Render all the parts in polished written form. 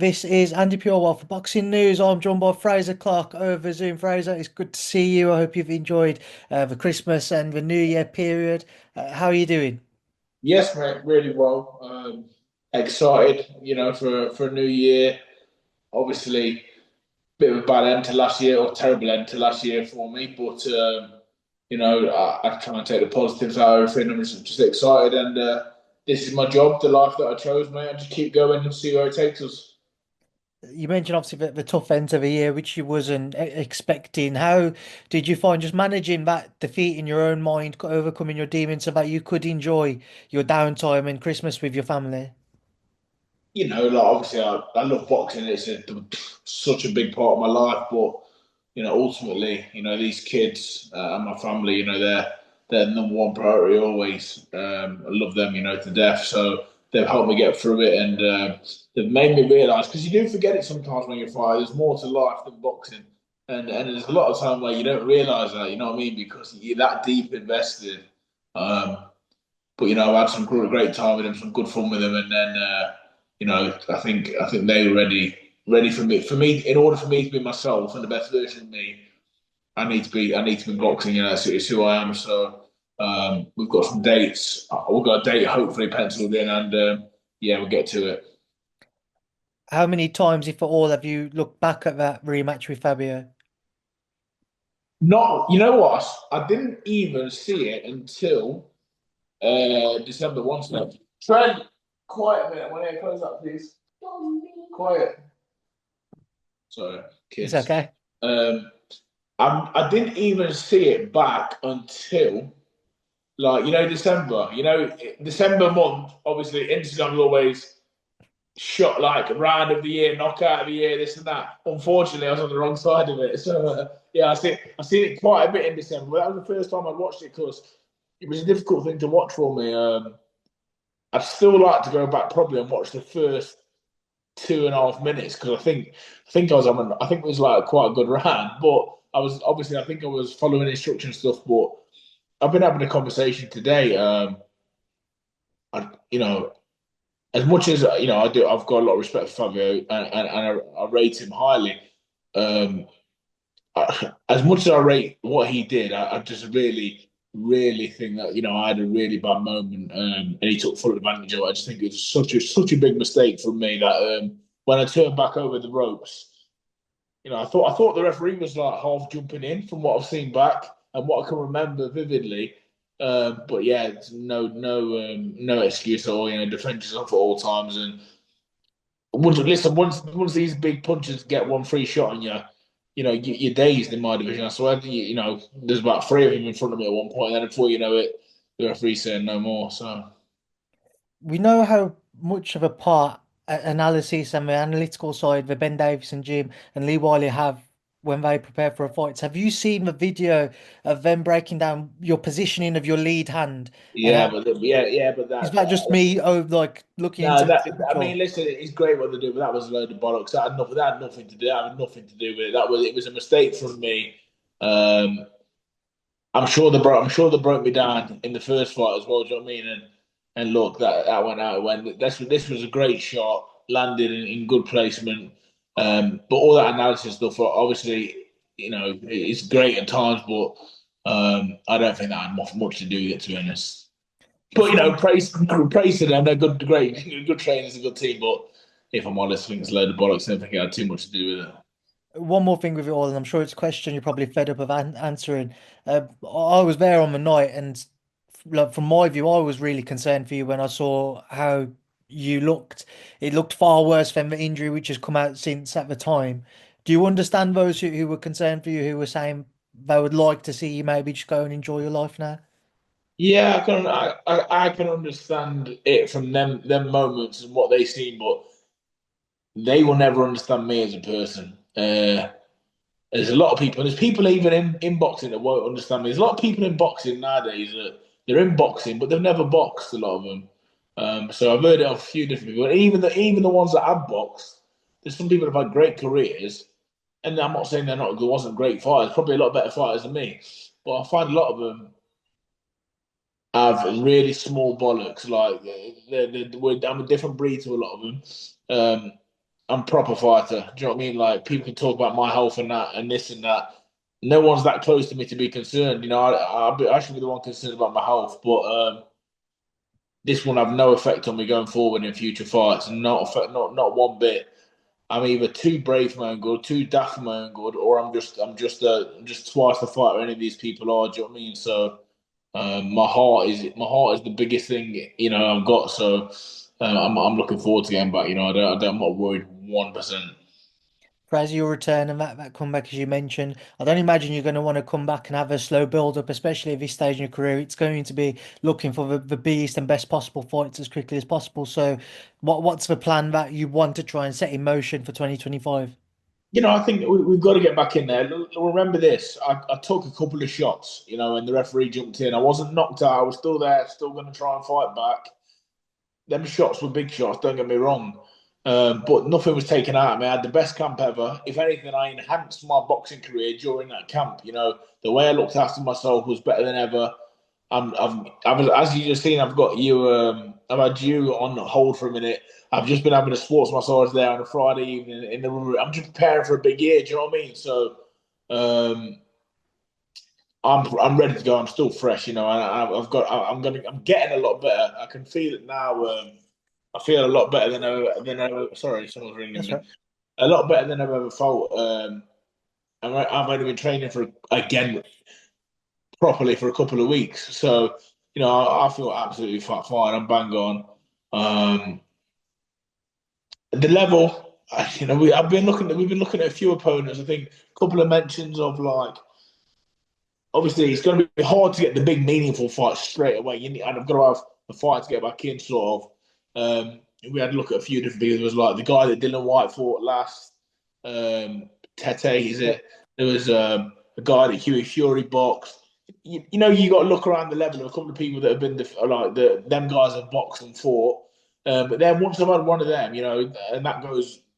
This is Andy Purewal for Boxing News. I'm joined by Frazer Clarke over Zoom. Frazer, it's good to see you. I hope you've enjoyed the Christmas and the New Year period. How are you doing? Yes, mate, really well. Excited, for a new year. Obviously, bit of a bad end to last year, or terrible end to last year for me. But I try and take the positives out of everything. I'm just excited, and this is my job, the life that I chose, mate. I just keep going and see where it takes us. You mentioned obviously the tough end of the year, which you wasn't expecting. How did you find just managing that defeat in your own mind, overcoming your demons, so that you could enjoy your downtime and Christmas with your family? Obviously, I love boxing. Such a big part of my life, but ultimately, these kids and my family, they're number one priority always. I love them, to death. So they've helped me get through it, and they've made me realise because you do forget it sometimes when you're fighting. There's more to life than boxing, and there's a lot of time where you don't realise that. You know what I mean? Because you're that deep invested. Um, but I've had some great time with them, some good fun with them, and then I think they were ready for me. For me, in order for me to be myself and the best version of me, I need to be boxing. It's who I am. So we've got some dates. We've got a date hopefully penciled in, and yeah, we'll get to it. How many times, if at all, have you looked back at that rematch with Fabio? Not, you know what? I didn't even see it until December once now. Trent, quiet a minute. I want to close that, please. Quiet. Sorry, It's kids. okay. Um, I didn't even see it back until December. December month. Obviously, Instagram's always shot like round of the year, knockout of the year, this and that. Unfortunately, I was on the wrong side of it. So yeah, I seen it quite a bit in December. But that was the first time I'd watched it because it was a difficult thing to watch for me. I'd still like to go back probably and watch the first 2.5 minutes because I think I think it was like quite a good round, but I think I was following instruction stuff, but I've been having a conversation today. You know, as much as I've got a lot of respect for Fabio and I rate him highly. Um, as much as I rate what he did, I just really think that I had a really bad moment, and he took full advantage of it. I just think it was such a big mistake from me that when I turned back over the ropes, I thought the referee was like half jumping in from what I've seen back and what I can remember vividly. But yeah, it's no excuse at all. Defend yourself at all times. And once these big punches get one free shot on you, you're dazed in my division. I swear, there's about three of them in front of me at one point, and then before you know it, the referee's saying no more. So We know how much of a part analysis and the analytical side the Ben Davis and Jim and Lee Wiley have when they prepare for a fight. Have you seen the video of them breaking down your positioning of your lead hand and yeah, how but is that just me like looking no, into the that I mean, technical? listen, it's great what they do, but that was a load of bollocks. That had nothing to do. That had nothing to do with it. It was a mistake from me. Um, I'm sure they broke me down in the first fight as well. Do you know what I mean? And look, that went out. When this was a great shot, landed in good placement. But all that analysis stuff, obviously, it's great at times, but I don't think that had much to do with it, to be honest. But From praise to them. They're good, great, good trainers, a good team. But if I'm honest, I think it's a load of bollocks. I don't think it had too much to do with it. one more thing with it all, and I'm sure it's a question you're probably fed up of answering. I was there on the night, and like, from my view, I was really concerned for you when I saw how you looked. It looked far worse than the injury which has come out since at the time. Do you understand those who were concerned for you, who were saying they would like to see you maybe just go and enjoy your life now? Yeah, I can understand it from them moments and what they seen, but they will never understand me as a person. There's a lot of people. There's people even in boxing that won't understand me. There's a lot of people in boxing nowadays that they're in boxing, but they've never boxed. A lot of them. So I've heard it of a few different people. Even the ones that have boxed, there's some people that have had great careers, and I'm not saying there wasn't great fighters. Probably a lot better fighters than me, but I find a lot of them have really small bollocks. Like I'm a different breed to a lot of them. Um, I'm a proper fighter. Do you know what I mean? Like people can talk about my health and that and this and that. No one's that close to me to be concerned. You know, I should be the one concerned about my health, but this will have no effect on me going forward in future fights. Not effect, not one bit. I'm either too brave for my own good, too daft for my own good, or I'm just twice the fighter any of these people are. Do you know what I mean? So my heart is the biggest thing I've got. So I'm looking forward to getting back. You know, I'm not worried 1%. Frazer, your return and that comeback, as you mentioned, I don't imagine you're going to want to come back and have a slow build up, especially at this stage in your career. It's going to be looking for the biggest and best possible fights as quickly as possible. So, what's the plan that you want to try and set in motion for 2025? I think we've got to get back in there. Remember this: I took a couple of shots, and the referee jumped in. I wasn't knocked out. I was still there, still going to try and fight back. Them shots were big shots. Don't get me wrong, but nothing was taken out of me. I had the best camp ever. If anything, I enhanced my boxing career during that camp. The way I looked after myself was better than ever. As you just seen, I've got you. I've had you on hold for a minute. I've just been having a sports massage there on a Friday evening in the room. I'm just preparing for a big year. Do you know what I mean? So, um, I'm ready to go. I'm still fresh. I'm getting a lot better. I can feel it now. I feel a lot better than I. Sorry, someone's ringing That's me. right. A lot better than I've ever felt. I've only been training for again properly for a couple of weeks. So, I feel absolutely fine. I'm bang on. Um, the level, we've been looking at a few opponents. I think a couple of mentions of like, obviously it's going to be hard to get the big meaningful fight straight away. And I've got to have the fight to get back in, sort of. We had to look at a few different people. There was like the guy that Dylan White fought last, Tete, is Yeah. it? There was a guy that Huey Fury boxed. You got to look around the level of a couple of people that have been like them guys have boxed and fought. But then once I've had one of them, and that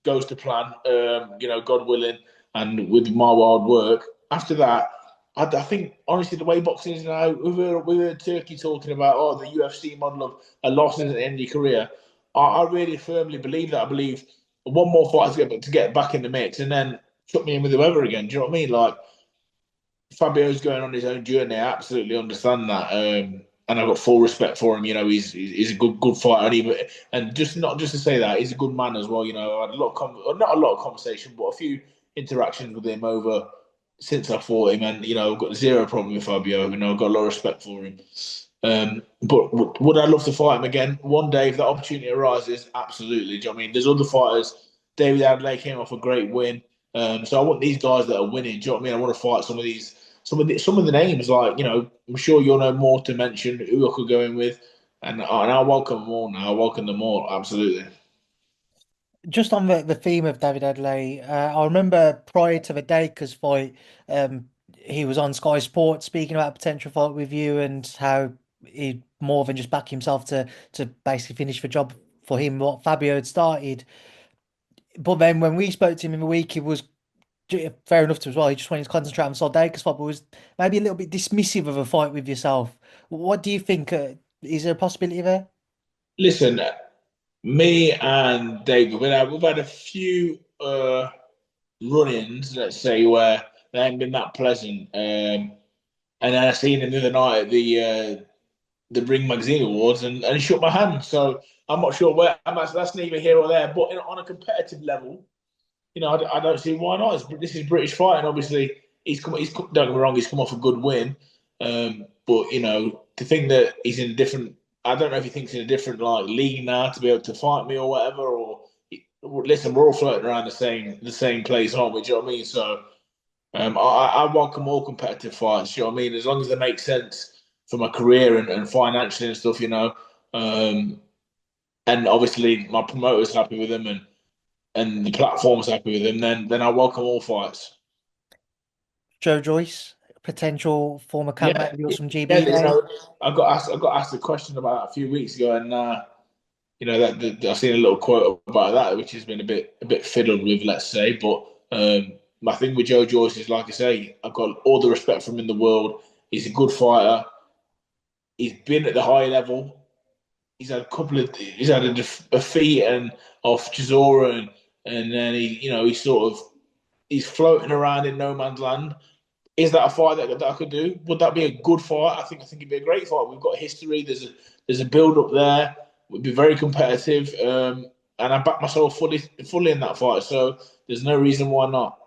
goes to plan, God willing, and with my wild work. After that, I think honestly the way boxing is now, we were Turkey talking about the UFC model of a loss isn't the end of your career. I really firmly believe that. I believe one more fight to get back in the mix, and then chuck me in with whoever again. Do you know what I mean? Like Fabio's going on his own journey. I absolutely understand that, and I've got full respect for him. He's a good fighter, and just not just to say that he's a good man as well. I had a lot of not a lot of conversation, but a few interactions with him over since I fought him, and I've got zero problem with Fabio. I've got a lot of respect for him. But would I love to fight him again one day if that opportunity arises? Absolutely. Do you know what I mean? There's other fighters. David Adeleye came off a great win. So I want these guys that are winning. Do you know what I mean? I want to fight some of the names. Like I'm sure you'll know more to mention who I could go in with, and I welcome them all. Now I welcome them all. Absolutely. Just on the theme of David Adeleye, I remember prior to the Dakers fight, he was on Sky Sports speaking about a potential fight with you and how he'd more than just back himself to basically finish the job for him, what Fabio had started. But then when we spoke to him in the week, he was fair enough to as well. He just wanted to concentrate on Dakers fight, but was maybe a little bit dismissive of a fight with yourself. What do you think? Is there a possibility there? Listen, me and David, we've had a few run-ins, let's say, where they haven't been that pleasant. And then I seen him the other night at the Ring Magazine Awards, and he shook my hand. So I'm not sure where that's neither here or there. But on a competitive level, I don't see why not. This is British fighting. Obviously, don't get me wrong, he's come off a good win. But to think that he's in a different, I don't know if he thinks in a different like league now to be able to fight me or whatever. Or listen, we're all floating around the same place, aren't we? Do you know what I mean? So I welcome all competitive fights. You know what I mean? As long as they make sense for my career and financially and stuff. Um, and obviously my promoter's happy with them and the platform's happy with him, then I welcome all fights. Joyce, potential former Yeah, campmate of yours from yeah. GB days. I got asked a question about that a few weeks ago, and I've seen a little quote about that, which has been a bit fiddled with, let's say. But my thing with Joe Joyce is, like I say, I've got all the respect for him in the world. He's a good fighter. He's been at the high level. He's had a defeat and off Chisora and then he's floating around in no man's land. Is that a fight that I could do? Would that be a good fight? I think it'd be a great fight. We've got history. There's a build up there. We'd be very competitive, and I back myself fully in that fight. So there's no reason why not.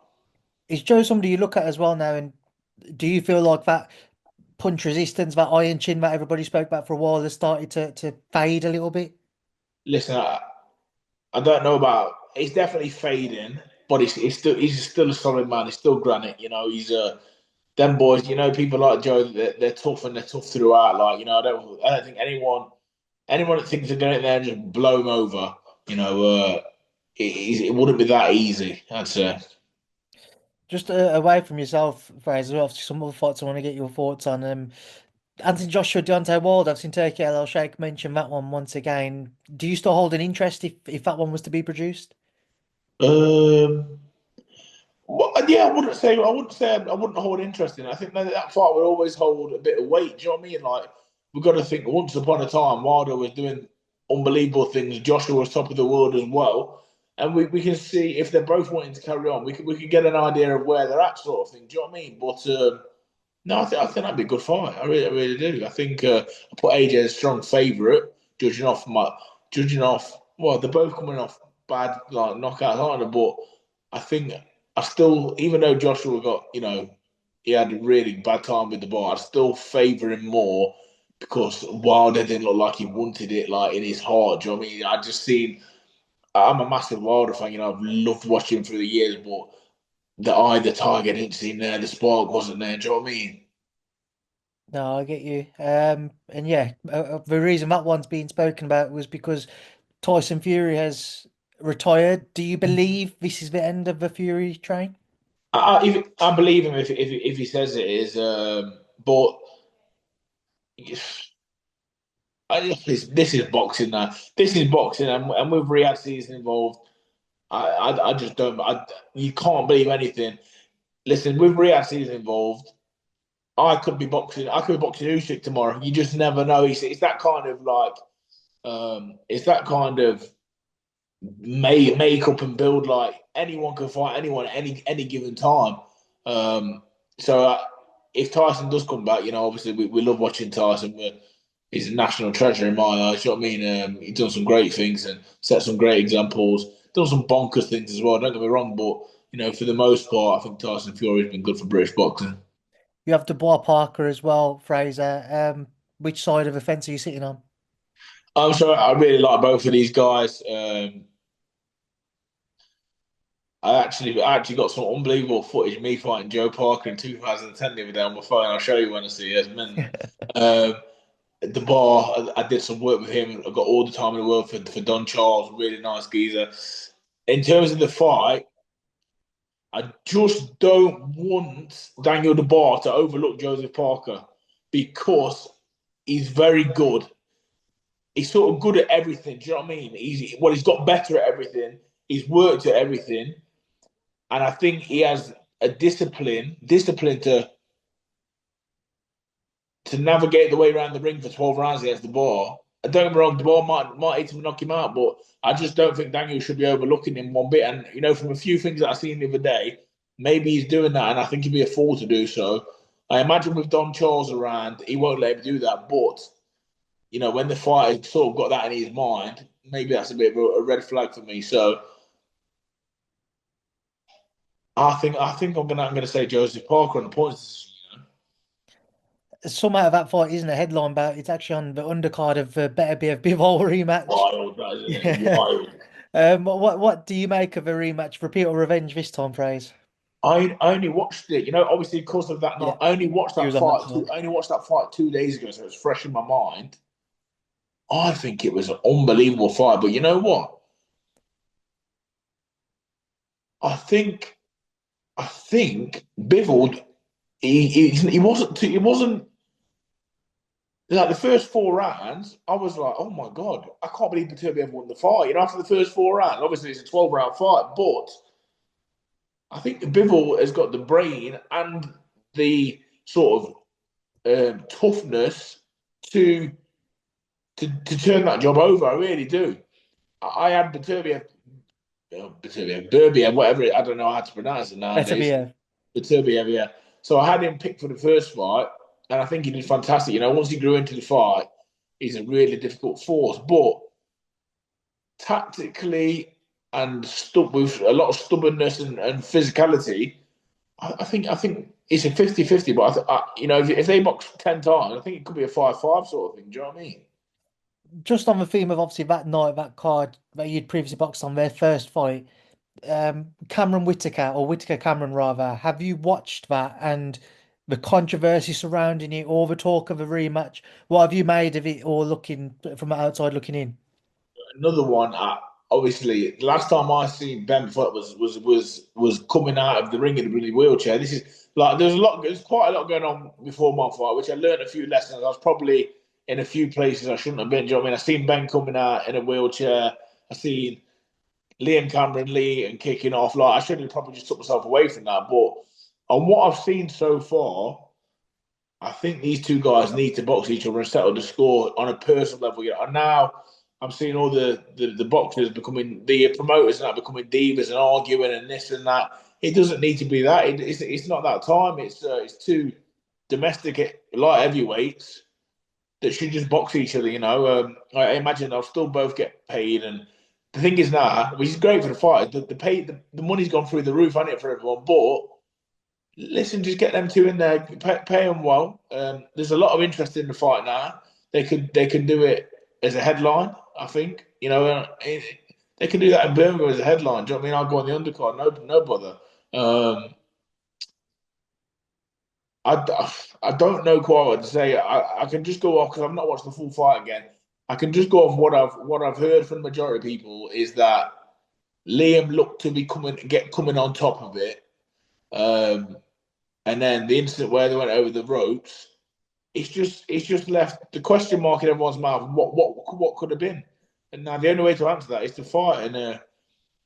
Is Joe somebody you look at as well now? And do you feel like that punch resistance, that iron chin that everybody spoke about for a while, has started to fade a little bit? Listen, I don't know about. It's definitely fading, but he's still a solid man. He's still granite. He's them boys. People like Joe. They're tough and they're tough throughout. Like I don't think anyone that thinks they're going in there and just blow him over. It wouldn't be that easy. I'd say. Just away from yourself, Fraser, obviously some other fights I want to get your thoughts on. Anthony Joshua, Deontay Wilder, I've seen Turkey El Sheikh mention that one once again. Do you still hold an interest if that one was to be produced? Um, Well, yeah, I wouldn't hold interest in it. I think that fight would always hold a bit of weight. Do you know what I mean? Like we've got to think. Once upon a time, Wilder was doing unbelievable things. Joshua was top of the world as well, and we can see if they're both wanting to carry on. We can get an idea of where they're at, sort of thing. Do you know what I mean? But no, I think that'd be a good fight. I really do. I think I put AJ as a strong favourite, judging off. Well, they're both coming off bad like knockouts, aren't they? But I think I still, even though Joshua he had a really bad time with the bar, I still favour him more because Wilder didn't look like he wanted it like in his heart. Do you know what I mean? I'm a massive Wilder fan. I've loved watching him through the years, but the tiger didn't seem there. The spark wasn't there. Do you know what I mean? No, I get you. And yeah, the reason that one's being spoken about was because Tyson Fury has retired. Do you believe this is the end of the Fury train? I believe him if he says it is, but this is boxing now. This is boxing, and with Riyadh season involved, I just don't. You can't believe anything. Listen, with Riyadh season involved, I could be boxing. I could be boxing Usyk tomorrow. You just never know. It's that kind of like, it's that kind of make up and build. Like anyone can fight anyone at any given time. Um, so if Tyson does come back, obviously we love watching Tyson. He's a national treasure in my eyes. You know what I mean? He's done some great things and set some great examples. Done some bonkers things as well. Don't get me wrong, but for the most part, I think Tyson Fury's been good for British boxing. You have Dubois Parker as well, Fraser. Which side of the fence are you sitting on? I'm sorry, I really like both of these guys. I actually got some unbelievable footage of me fighting Joe Parker in 2010 the other day on my phone. I'll show you when I see it. Um, at the bar, I did some work with him. I got all the time in the world for Don Charles, really nice geezer. In terms of the fight, I just don't want Daniel Dubois to overlook Joseph Parker because he's very good. He's sort of good at everything. Do you know what I mean? He's got better at everything. He's worked at everything, and I think he has a discipline to navigate the way around the ring for 12 rounds against the bar. And don't get me wrong, the ball might hit him and knock him out, but I just don't think Daniel should be overlooking him one bit. And from a few things that I seen the other day, maybe he's doing that, and I think he'd be a fool to do so. I imagine with Don Charles around, he won't let him do that. But when the fighter sort of got that in his mind, maybe that's a bit of a red flag for me. So I think I'm gonna say Joseph Parker on the points. Some out of that fight isn't a headline bout. It's actually on the undercard of Beterbiev Bivol rematch. Wild, that isn't it? Yeah. Wild. What do you make of a rematch? Repeat or revenge this time, Fraser? I only watched it, obviously because of that Yeah, night. I only watched he that was on that fight. card. I only watched that fight 2 days ago, so it's fresh in my mind. I think it was an unbelievable fight, but you know what? I think I think Bivol he wasn't like the first 4 rounds. I was like, oh my god, I can't believe Beterbiev won the fight. After the first 4 rounds, obviously it's a 12 round fight, but I think Bivol has got the brain and the sort of toughness to to turn that job over. I really do. I had Beterbiev Beterbiev, whatever. I don't know how to pronounce it Better be nowadays. a. Beterbiev, yeah. So I had him picked for the first fight, and I think he did fantastic. Once he grew into the fight, he's a really difficult force, but tactically and with a lot of stubbornness and physicality, I think it's a 50-50. But if they box 10 times, I think it could be a 5-5 sort of thing. Do you know what I mean? Just on the theme of obviously that night, that card that you'd previously boxed on their first fight, Cameron Whittaker or Whittaker-Cameron rather, have you watched that and the controversy surrounding it, or the talk of a rematch? What have you made of it, or looking from the outside looking in? Another one. Obviously, the last time I seen Ben Foot was coming out of the ring in the bloody wheelchair. This is like there's quite a lot going on before my fight, which I learned a few lessons. I was probably in a few places I shouldn't have been. Do you know what I mean? I seen Ben coming out in a wheelchair. I seen Liam Cameron Lee and kicking off. Like I should have probably just took myself away from that. But on what I've seen so far, I think these two guys need to box each other and settle the score on a personal level. And now I'm seeing all the boxers becoming the promoters now becoming divas and arguing and this and that. It doesn't need to be that. It's not that time. It's two domestic light heavyweights that should just box each other. I imagine they'll still both get paid. And the thing is now, which is great for the fight, the money's gone through the roof, hasn't it, for everyone? But listen, just get them two in there, pay them well. There's a lot of interest in the fight now. They can do it as a headline. I think they can do that in Birmingham as a headline. Do you know what I mean? I'll go on the undercard, no bother. Um, I don't know quite what to say. I can just go off because I've not watched the full fight again. I can just go off what I've heard from the majority of people is that Liam looked to be coming on top of it. Um, and then the incident where they went over the ropes, it's just left the question mark in everyone's mouth. What could have been? And now the only way to answer that is to fight. And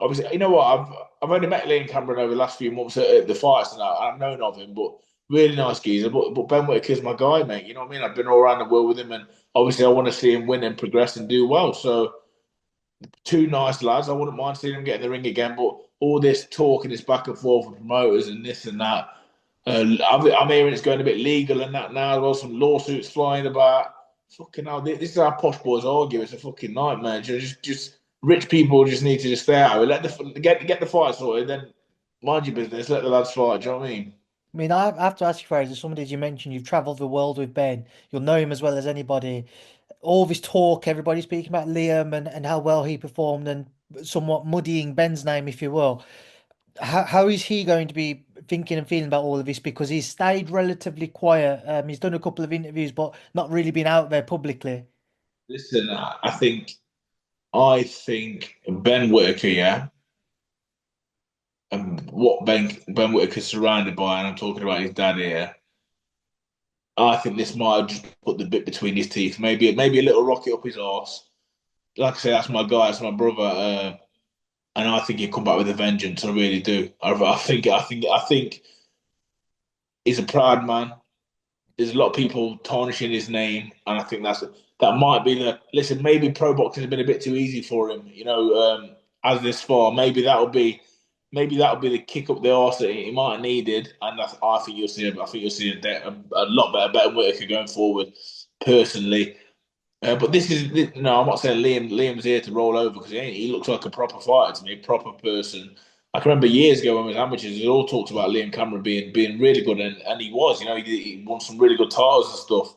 obviously, you know what? I've only met Liam Cameron over the last few months at the fights, and I've known of him, but really nice geezer. But Ben Whittaker's my guy, mate. You know what I mean? I've been all around the world with him, and obviously, I want to see him win and progress and do well. So, two nice lads. I wouldn't mind seeing them get in the ring again. But all this talk and this back and forth with promoters and this and that. I'm hearing it's going a bit legal and that now. There was some lawsuits flying about. Fucking hell, this is how posh boys argue. It's a fucking nightmare. Just rich people just need to just stay out of it. Get the fight sorted, then mind your business. Let the lads fight. Do you know what I mean? I mean, I have to ask you, Fraser, somebody as you mentioned, you've travelled the world with Ben. You'll know him as well as anybody. All this talk, everybody speaking about Liam and how well he performed and somewhat muddying Ben's name, if you will. How is he going to be thinking and feeling about all of this? Because he's stayed relatively quiet. He's done a couple of interviews, but not really been out there publicly. Listen, I think Ben Whittaker, yeah, and what Ben Whittaker's surrounded by, and I'm talking about his dad here. I think this might have just put the bit between his teeth. Maybe a little rocket up his arse. Like I say, that's my guy, that's my brother, and I think he'll come back with a vengeance. I really do. I think he's a proud man. There's a lot of people tarnishing his name, and I think that might be the listen. Maybe pro boxing has been a bit too easy for him, as this far. Maybe that'll be the kick up the arse that he might have needed, and I think you'll see. I think you'll see a lot better Whittaker going forward. Personally, but this is no. I'm not saying Liam's here to roll over because he looks like a proper fighter to me, a proper person. I can remember years ago when we was amateurs, we all talked about Liam Cameron being really good, and he was. He won some really good titles and stuff.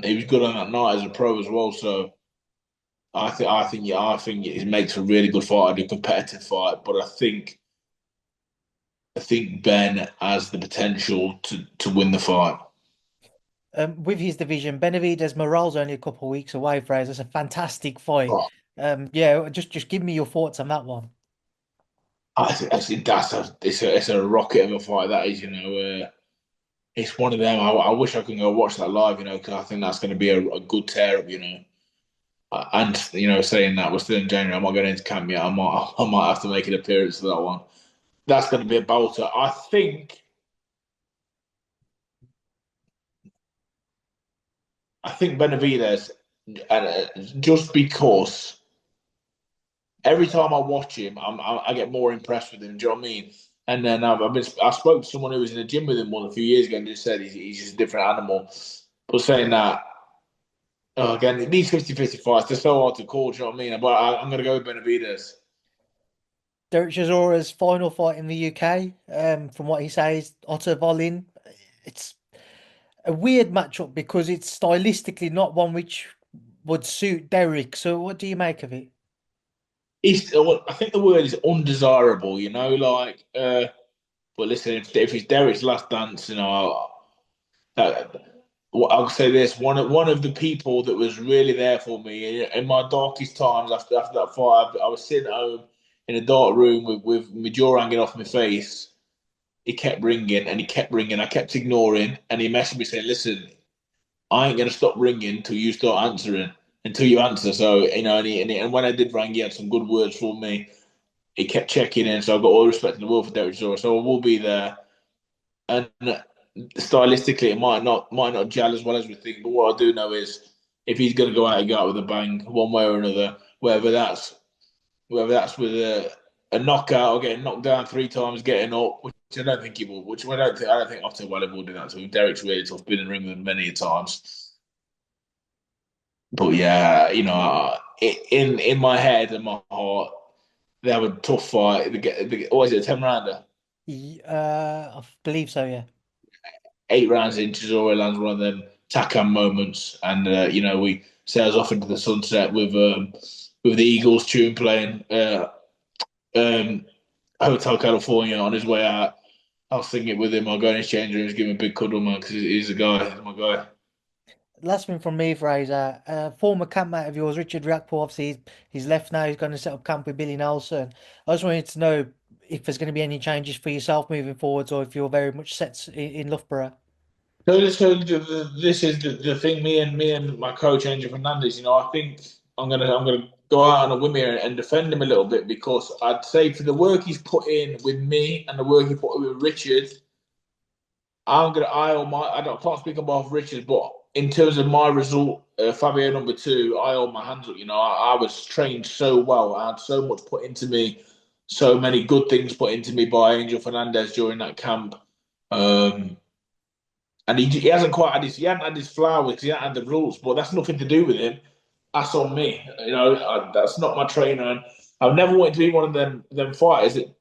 He was good on that night as a pro as well. So I think it makes a really good fight, a competitive fight. But I think Ben has the potential to win the fight. With his division, Benavidez Morrell's only a couple of weeks away, Fraser. It's a fantastic fight. Oh, Yeah, just give me your thoughts on that one. I think it's a rocket of a fight that is. It's one of them. I wish I could go watch that live, because I think that's going to be a good tear up. And saying that we're still in January, I'm not going into camp yet. I might have to make an appearance for that one. That's going to be a bolter. I think Benavidez, and just because every time I watch him, I get more impressed with him. Do you know what I mean? And then I spoke to someone who was in the gym with him a few years ago and just said he's just a different animal. But saying that, again, these 50-50 fights, they're so hard to call. Do you know what I mean? But I'm going to go with Benavidez. Derek Chisora's final fight in the UK, from what he says, Otto Wallin. It's a weird matchup because it's stylistically not one which would suit Derek. So what do you make of it? I think the word is undesirable. Like. But listen, if it's Derek's last dance, that, I'll say this: one of the people that was really there for me in my darkest times after that fight, I was sitting at home in a dark room with my jaw hanging off my face. He kept ringing and he kept ringing. I kept ignoring, and he messaged me saying, "Listen, I ain't gonna stop ringing until you start answering. Until you answer." So and when I did ring, he had some good words for me. He kept checking in, so I've got all the respect in the world for Derek Chisora. So I will be there. And stylistically, it might not gel as well as we think. But what I do know is if he's going to go out with a bang, one way or another, whether that's with a knockout or getting knocked down 3 times, getting up, which I don't think he will. Which I don't think Otto Wallin will do that to him. Derek's really tough, been in the ring with him many times. But yeah, in my head and my heart, they have a tough fight. What is it, a 10 rounder? I believe so, yeah. 8 rounds in, Chisora lands one of them Takam moments, and we sails off into the sunset with the Eagles tune playing. Um, Hotel California on his way out. I was thinking it with him. I'll go in his change room, give him a big cuddle, man, because he's a guy. He's my guy. Last thing from me, Fraser. Former campmate of yours, Richard Riakpo, obviously he's left now. He's going to set up camp with Billy Nelson. I just wanted to know if there's going to be any changes for yourself moving forwards, or if you're very much set in Loughborough. This is the thing. Me and my coach Angel Fernandez. I think I'm gonna go out on a whim here and defend him a little bit because I'd say for the work he's put in with me and the work he put in with Richard, I can't speak on behalf of Richard, but in terms of my result, Fabio number two, I hold my hands up. I was trained so well. I had so much put into me, so many good things put into me by Angel Fernandez during that camp. Um, and he hasn't quite had he hadn't had his flowers because he hadn't had the rules, but that's nothing to do with him. That's on me. That's not my trainer. And I've never wanted to be one of them fighters that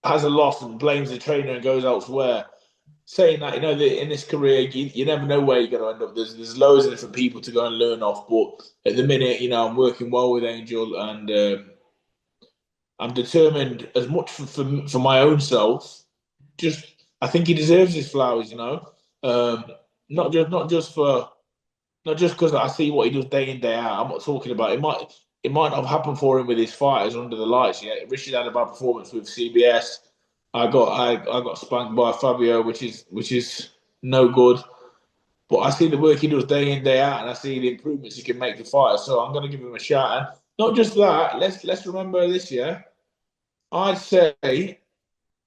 has a loss and blames the trainer and goes elsewhere. Saying that, that in this career, you never know where you're going to end up. There's loads of different people to go and learn off. But at the minute, I'm working well with Angel, and I'm determined as much for my own self. Just I think he deserves his flowers. Um, not just because I see what he does day in day out. I'm not talking about it might not have happened for him with his fighters under the lights yet. Richard had a bad performance with CBS. I got spanked by Fabio, which is no good. But I see the work he does day in day out, and I see the improvements he can make to fighters. So I'm going to give him a shout. And not just that. Let's remember this year. I'd say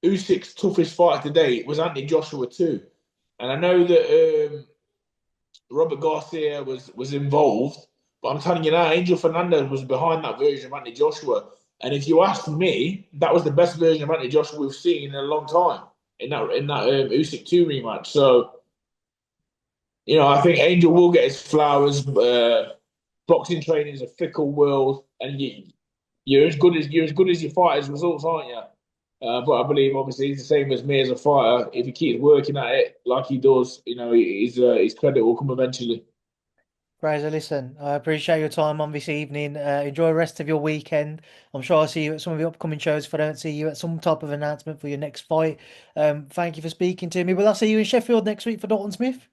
Usyk's toughest fight today was Anthony Joshua too. And I know that Robert Garcia was involved, but I'm telling you now, Angel Fernandez was behind that version of Anthony Joshua. And if you ask me, that was the best version of Anthony Joshua we've seen in a long time in that Usyk 2 rematch. So I think Angel will get his flowers. Boxing training is a fickle world, and you're as good as your fighter's results, aren't you? But I believe obviously he's the same as me as a fighter. If he keeps working at it like he does, his credit will come eventually. Fraser, listen, I appreciate your time on this evening. Enjoy the rest of your weekend. I'm sure I'll see you at some of the upcoming shows if I don't see you at some type of announcement for your next fight. Thank you for speaking to me. Will I see you in Sheffield next week for Dalton Smith?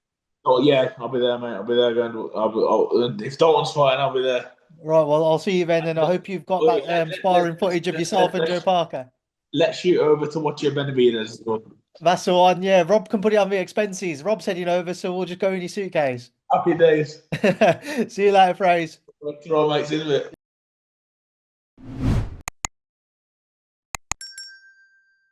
Oh yeah, I'll be there, mate. I'll be there going. If Dalton's fighting, I'll be there. Right, well, I'll see you then, and I hope you've got Well, that sparring footage of yourself and Joe Parker. let's shoot over to watch your Benavidez. That's the one, yeah. Rob can put it on the expenses. Rob's heading over, so we'll just go in your suitcase. Happy days. See you later, Fraser. Throw mates in it.